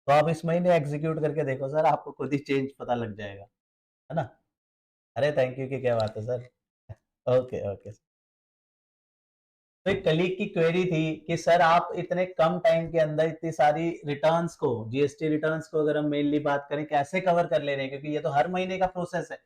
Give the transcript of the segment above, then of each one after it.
तो आप इस महीने एग्ज़ीक्यूट करके देखो सर, आपको खुद ही चेंज पता लग जाएगा, है ना? अरे थैंक यू की क्या बात है सर। Okay, okay. तो एक कलीग की क्वेरी थी कि सर आप इतने कम टाइम के अंदर इतनी सारी रिटर्न्स को, जीएसटी रिटर्न्स को अगर हम मेनली बात करें कैसे कवर कर ले रहे हैं? क्योंकि ये तो हर महीने का प्रोसेस है।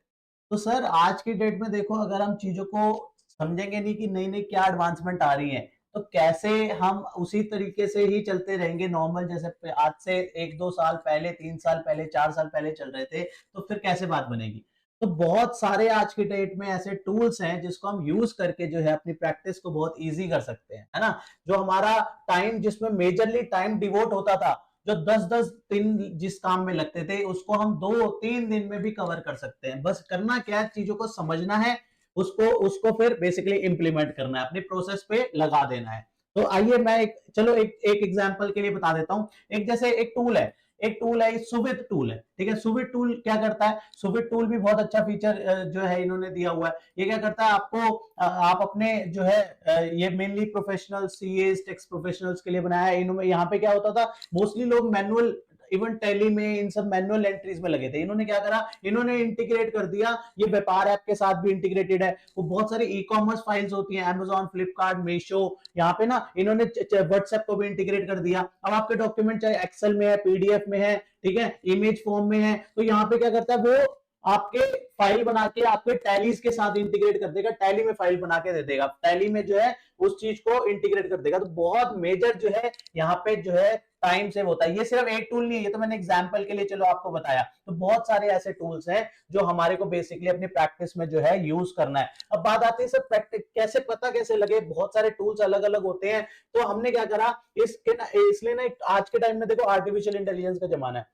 तो सर आज की डेट में देखो अगर हम चीज़ों को समझेंगे नहीं कि नई-नई क्या एडवांसमेंट आ रही हैं, तो कैसे हम उसी तरीके से ही चलते रहेंगे नॉर्मल जैसे आज से 1-2 साल पहले, 3 साल पहले, 4 साल पहले चल रहे थे, तो फिर कैसे बात बनेगी? तो बहुत सारे आज की डेट में ऐसे टूल्स हैं जिसको हम यूज़ करके जो है अपनी प्रैक्टिस को बहुत ईज़ी कर सकते हैं, है ना? जो हमारा टाइम जिसमें मेजरली टाइम डिवोट होता था, जो 10-10 दिन जिस काम में लगते थे, उसको हम 2-3 दिन में भी कवर कर सकते हैं। बस करना क्या है, चीज़ों को समझना है, उसको उसको फिर बेसिकली इम्प्लीमेंट करना है, अपने प्रोसेस पे लगा देना है। तो आइए मैं एक चलो एक एक एग्ज़ाम्पल के लिए बता देता हूँ। एक जैसे एक टूल है, सुविध टूल है, ठीक है? सुविध टूल क्या करता है? सुविध टूल भी बहुत अच्छा फीचर जो है इन्होंने दिया हुआ है। ये क्या करता है आपको आप अपने जो है ये mainly professional CS, tax professionals के लिए बनाया है। इन्होंने यहाँ पे क्या होता था मोस्टली लोग मैनुअल इवन टैली में इन सब मैनुअल एंट्रीज में लगे थे। इन्होंने क्या करा इन्होंने इंटीग्रेट कर दिया ये व्यापार ऐप के साथ भी इंटीग्रेटेड है। वो बहुत सारी ई कॉमर्स फाइल्स होती हैं अमेजॉन फ्लिपकार्ट मीशो यहाँ पे ना इन्होंने व्हाट्सएप को भी इंटीग्रेट कर दिया। अब आपके डॉक्यूमेंट चाहे एक्सेल में है पीडीएफ में है ठीक है इमेज फॉर्म में है तो यहाँ पे क्या करता है वो आपके फाइल बना के आपके टैलीज के साथ इंटीग्रेट कर देगा टैली में फाइल बना के दे देगा टैली में जो है उस चीज को इंटीग्रेट कर देगा तो बहुत मेजर जो है यहाँ पे जो है टाइम सेव होता है। ये सिर्फ एक टूल नहीं है ये तो मैंने एग्जांपल के लिए चलो आपको बताया तो बहुत सारे ऐसे टूल्स हैं जो हमारे को बेसिकली अपनी प्रैक्टिस में जो है यूज करना है। अब बात आती है सर प्रैक्टिस कैसे पता कैसे लगे बहुत सारे टूल्स अलग अलग होते हैं तो हमने क्या करा इसलिए ना आज के टाइम में देखो आर्टिफिशियल इंटेलिजेंस का जमाना है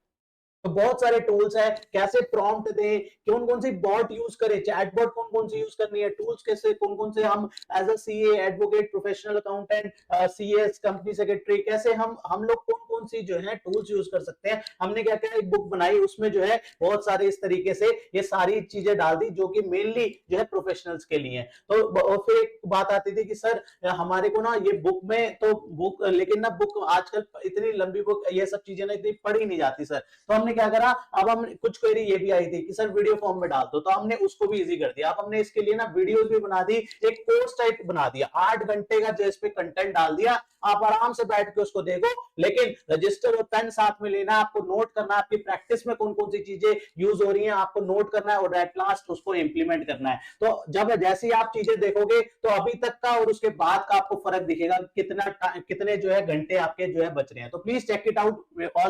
तो बहुत सारे टूल्स है कैसे प्रॉम्प्ट दें कौन कौन सी बॉट यूज करें चैट बॉट कौन कौन सी यूज करनी है टूल्स कैसे कौन कौन से हम as a CA advocate professional accountant CS company secretary कैसे हम लोग कौन कौन सी जो है टूल्स यूज कर सकते हैं। हमने क्या किया एक बुक बनाई उसमें जो है बहुत सारे इस तरीके से ये सारी चीजें डाल दी जो कि मेनली जो है प्रोफेशनल्स के लिए तो फिर एक बात आती थी कि सर हमारे को ना ये बुक में तो बुक लेकिन ना बुक आजकल इतनी लंबी बुक ये सब चीजें ना इतनी पढ़ी नहीं जाती सर तो हमने क्या करा अब हम कुछ क्वेरी ये भी आई थी कि सर वीडियो फॉर्म में डाल दो तो हमने उसको भी इजी कर दिया। अब हमने इसके लिए ना वीडियोस भी बना दी एक कोर्स टाइप बना दिया 8 घंटे का जो इस पे कंटेंट डाल दिया आप आराम से बैठ के उसको देखो लेकिन रजिस्टर और पेन साथ में लेना आपको नोट करना आपकी प्रैक्टिस में कौन कौन सी चीजें यूज हो रही हैं आपको नोट करना है और एट लास्ट उसको इंप्लीमेंट करना है। तो जब जैसे ही आप चीजें देखोगे तो अभी तक का और उसके बाद का आपको फर्क दिखेगा कितना कितने जो है घंटे आपके जो है बच रहे हैं। तो प्लीज चेक इट आउट।